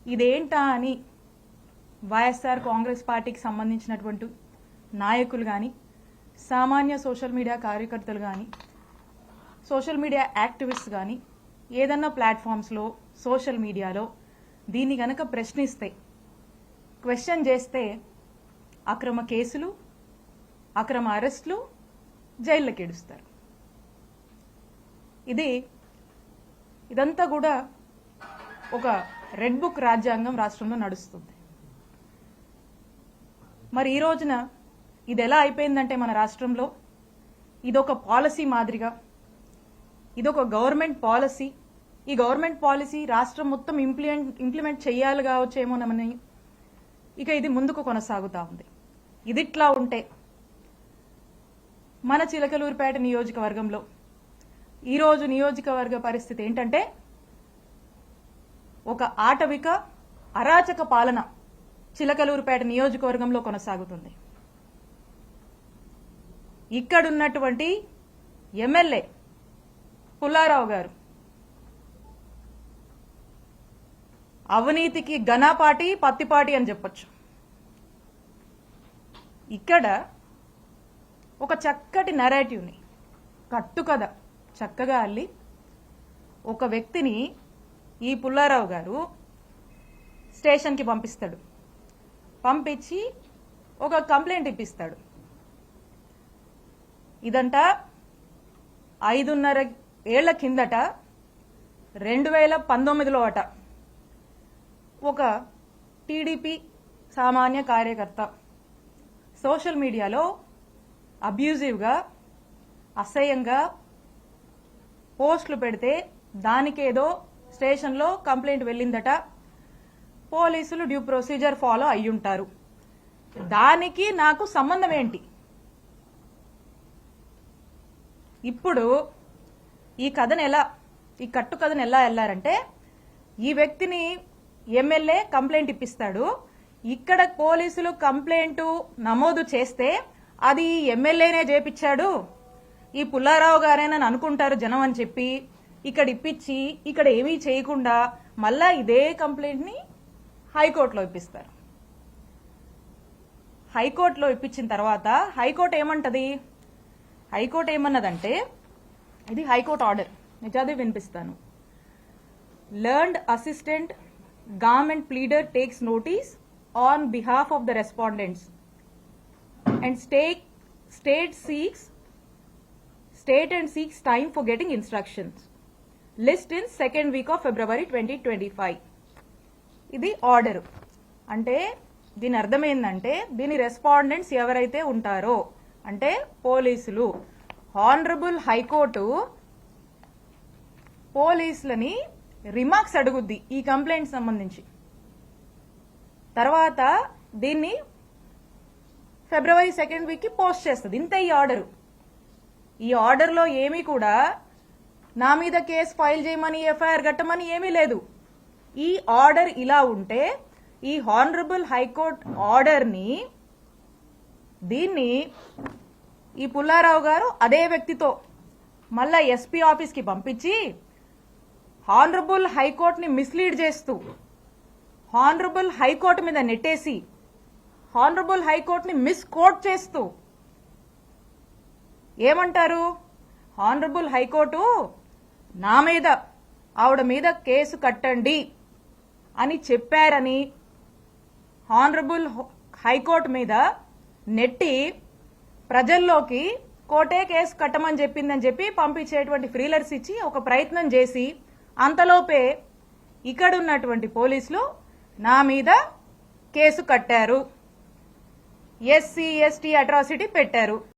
ఇదేంటా అని వైఎస్ఆర్ కాంగ్రెస్ పార్టీకి సంబంధించినటువంటి నాయకులు కానీ, సామాన్య సోషల్ మీడియా కార్యకర్తలు కానీ, సోషల్ మీడియా యాక్టివిస్ట్ కానీ ఏదన్నా ప్లాట్ఫామ్స్లో సోషల్ మీడియాలో దీన్ని గనక ప్రశ్నిస్తే, క్వశ్చన్ చేస్తే అక్రమ కేసులు, అక్రమ అరెస్టులు, జైల్లోకి ఏడుస్తారు. ఇదంతా కూడా ఒక రెడ్ బుక్ రాజ్యాంగం రాష్ట్రంలో నడుస్తుంది. మరి ఈ రోజున ఇది ఎలా అయిపోయిందంటే మన రాష్ట్రంలో ఇదొక పాలసీ మాదిరిగా, ఇదొక గవర్నమెంట్ పాలసీ. ఈ గవర్నమెంట్ పాలసీ రాష్ట్రం మొత్తం ఇంప్లిమెంట్ చేయాలి కావచ్చేమోనని ఇక ఇది ముందుకు కొనసాగుతా ఉంది. ఇదిట్లా ఉంటే మన చిలకలూరిపేట నియోజకవర్గంలో ఈరోజు నియోజకవర్గ పరిస్థితి ఏంటంటే ఒక ఆటవిక అరాచక పాలన చిలకలూరిపేట నియోజకవర్గంలో కొనసాగుతుంది. ఇక్కడున్నటువంటి ఎమ్మెల్యే పుల్లారావు గారు అవినీతికి ఘనపాటి పత్తిపాటి అని చెప్పొచ్చు. ఇక్కడ ఒక చక్కటి నెరేటివ్ని, కట్టుకథ చక్కగా అల్లి ఒక వ్యక్తిని ఈ పుల్లారావు గారు స్టేషన్కి పంపిస్తాడు. పంపించి ఒక కంప్లైంట్ ఇప్పిస్తాడు. ఇదంట 5.5 ఏళ్ల కిందట 2019లో అట ఒక టీడీపీ సామాన్య కార్యకర్త సోషల్ మీడియాలో అబ్యూజివ్గా, అసహ్యంగా పోస్టులు పెడితే దానికేదో స్టేషన్లో కంప్లైంట్ వెళ్ళిందట. పోలీసులు డ్యూ ప్రొసీజర్ ఫాలో అయ్యుంటారు. దానికి నాకు సంబంధం ఏంటి? ఇప్పుడు ఈ కట్టు కథను ఎలా వెళ్ళారంటే, ఈ వ్యక్తిని ఎమ్మెల్యే కంప్లైంట్ ఇప్పిస్తాడు. ఇక్కడ పోలీసులు కంప్లైంట్ నమోదు చేస్తే అది ఎమ్మెల్యేనే చేపించాడు, ఈ పుల్లారావు గారేనని అనుకుంటారు జనం అని చెప్పి ఇక్కడ ఇప్పించి ఇక్కడ ఏమీ చేయకుండా మళ్ళా ఇదే కంప్లైంట్ ని హైకోర్టులో ఇప్పిస్తారు. హైకోర్టులో ఇప్పించిన తర్వాత హైకోర్టు ఏమంటది? హైకోర్టు ఏమన్నదంటే, ఇది హైకోర్టు ఆర్డర్, నిజాది వినిపిస్తాను. Learned assistant government pleader takes notice on behalf of the respondents and state and seeks time for getting instructions. List in second week of February 2025. ఇది ఆర్డర్. అంటే దీని అర్థం ఏంటంటే, దీని రెస్పాండెంట్స్ ఎవరైతే ఉంటారో అంటే పోలీసులు, హానరబుల్ హైకోర్టు పోలీసులని రిమార్క్స్ అడుగుద్ది ఈ కంప్లైంట్ సంబంధించి. తర్వాత దీన్ని ఫిబ్రవరి 2nd వీక్ కి పోస్ట్ చేస్తుంది. ఇంత ఈ ఆర్డర్. ఈ ఆర్డర్లో ఏమీ కూడా నా మీద కేసు ఫైల్ చేయమని, ఎఫ్ఐఆర్ కట్టమని ఏమీ లేదు. ఈ ఆర్డర్ ఇలా ఉంటే ఈ హానరబుల్ హైకోర్టు ఆర్డర్ని దీన్ని ఈ పుల్లారావు గారు అదే వ్యక్తితో మళ్ళా ఎస్పీ ఆఫీస్కి పంపించి హానరబుల్ హైకోర్టుని మిస్లీడ్ చేస్తూ, హానరబుల్ హైకోర్టు మీద నెట్టేసి, హానరబుల్ హైకోర్టుని మిస్కోట్ చేస్తూ ఏమంటారు? హానరబుల్ హైకోర్టు నా మీద, ఆవిడ మీద కేసు కట్టండి అని చెప్పారని హానరబుల్ హైకోర్టు మీద నెట్టి ప్రజల్లోకి కోర్టే కేసు కట్టమని చెప్పిందని చెప్పి పంపించేటువంటి ఫ్రీలర్స్ ఇచ్చి ఒక ప్రయత్నం చేసి, అంతలోపే ఇక్కడున్నటువంటి పోలీసులు నా మీద కేసు కట్టారు, ఎస్సీ ఎస్టీ అట్రాసిటీ పెట్టారు.